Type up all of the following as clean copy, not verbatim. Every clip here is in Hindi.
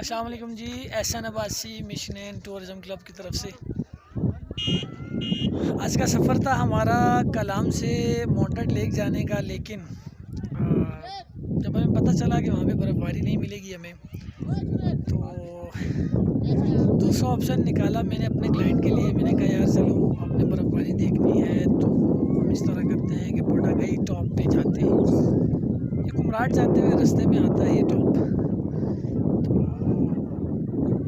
अस्सलाम वालेकुम जी। एहसान Abbasi mission and tourism club की तरफ से आज का सफ़र था हमारा कलाम से मोंटेड लेक जाने का, लेकिन जब हमें पता चला कि वहाँ पे बर्फ़बारी नहीं मिलेगी हमें, तो दूसरा ऑप्शन निकाला मैंने अपने क्लाइंट के लिए। मैंने कहा यार चलो आपने बर्फ़बारी देखनी है तो हम इस तरह करते हैं कि बोटागई टॉप पे जाते हैं। ये कुमराट जाते हुए रास्ते में आता है ये टॉप।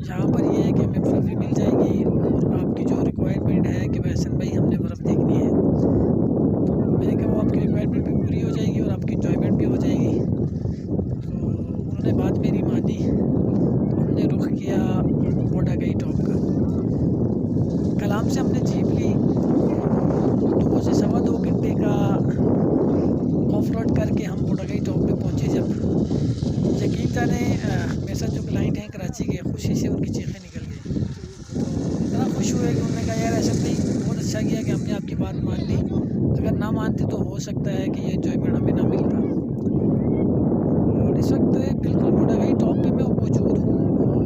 यहाँ पर ये है कि हमें बर्फ़ भी मिल जाएगी और आपकी जो रिक्वायरमेंट है कि वैसन भाई हमने बर्फ़ देखनी है, तो मैंने कहा वो आपकी रिक्वायरमेंट भी पूरी हो जाएगी और आपकी इंजॉयमेंट भी हो जाएगी। तो उन्होंने बात मेरी मानी, तो हमने रुख किया बोटागई टॉप का। कलाम से हमने जीप ली, 2 से सवा 2 घंटे का ऑफ रोड करके हम बोटागई टॉप पे पहुँचे। जब यकीन जाने मेरे साथ जो क्लाइंट हैं कराची के, खुशी से उनकी चीखें निकल गई। तो इतना खुश हुए कि उन्होंने कहा यार ऐसा नहीं, बहुत अच्छा किया कि हमने आपकी बात मान ली, अगर ना मानते तो हो सकता है कि ये एंजॉयमेंट हमें ना मिलता। और इस वक्त बिल्कुल बोटागई टॉप पे मैं मौजूद हूँ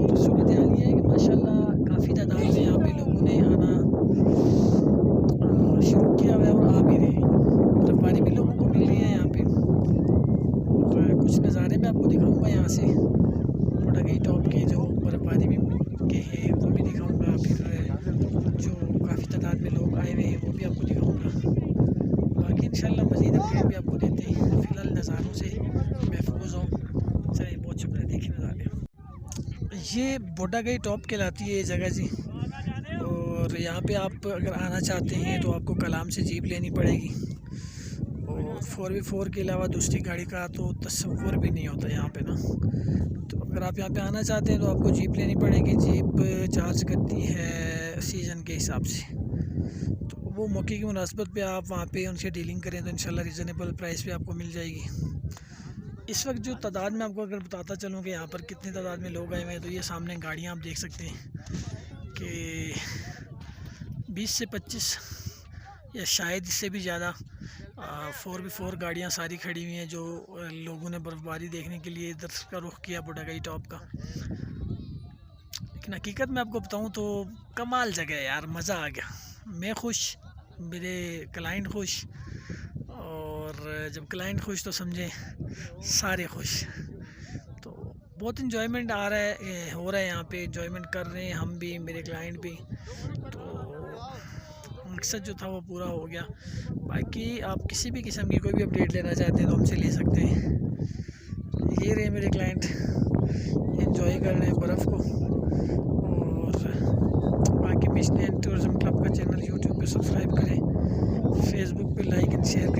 और सूरत हाल ये है कि माशाल्लाह काफ़ी तादाद में यहाँ पे लोगों ने आना शुरू किया हुआ है और आ भी रहे हैं। बर्फ़बारी भी लोगों को मिल रही है यहाँ पे। और कुछ नज़ारे मैं आपको दिखाऊँगा यहाँ से बोटागई टॉप के, जो बर्फ़बारी भी के हैं वो भी दिखाऊंगा। फिर जो काफ़ी तादाद में लोग आए हुए हैं वो भी आपको दिखाऊंगा। बाकी इंशाल्लाह मज़ीद अपडेट भी आपको देते हैं। फ़िलहाल नज़ारों से महफूज हों। चलिए बहुत शुक्रिया, देखिए नज़ारे। ये बोटागई टॉप कहलाती है ये जगह जी। और यहाँ पे आप अगर आना चाहते हैं तो आपको कलाम से जीप लेनी पड़ेगी, और 4x4 के अलावा दूसरी गाड़ी का तो तस्वुर भी नहीं होता यहाँ पे ना। तो अगर आप यहाँ पे आना चाहते हैं तो आपको जीप लेनी पड़ेगी। जीप चार्ज करती है सीज़न के हिसाब से, तो वो मौके की मुनासबत पे आप वहाँ पे उनसे डीलिंग करें तो इंशाल्लाह रिजनेबल प्राइस पे आपको मिल जाएगी। इस वक्त जो तादाद में आपको अगर बताता चलूँ कि यहाँ पर कितनी तादाद में लोग आए हुए हैं, तो ये सामने गाड़ियाँ आप देख सकते हैं कि 20 से 25 या शायद इससे भी ज़्यादा 4x4 गाड़ियाँ सारी खड़ी हुई हैं, जो लोगों ने बर्फ़बारी देखने के लिए इधर का रुख किया बोटागई टॉप का। लेकिन हकीकत में आपको बताऊं तो कमाल जगह है यार, मज़ा आ गया। मैं खुश, मेरे क्लाइंट खुश, और जब क्लाइंट खुश तो समझे सारे खुश। तो बहुत इन्जॉयमेंट आ रहा है, हो रहा है यहाँ पे, इन्जॉयमेंट कर रहे हैं हम भी, मेरे क्लाइंट भी। तो मकसद जो था वो पूरा हो गया। बाकी आप किसी भी किस्म की कोई भी अपडेट लेना चाहते हैं तो हमसे ले सकते हैं। ये रहे मेरे क्लाइंट, एंजॉय कर रहे हैं बर्फ़ को। और बाकी मिशन एंड टूरिज़म क्लब का चैनल यूट्यूब पे सब्सक्राइब करें, फेसबुक पे लाइक एंड शेयर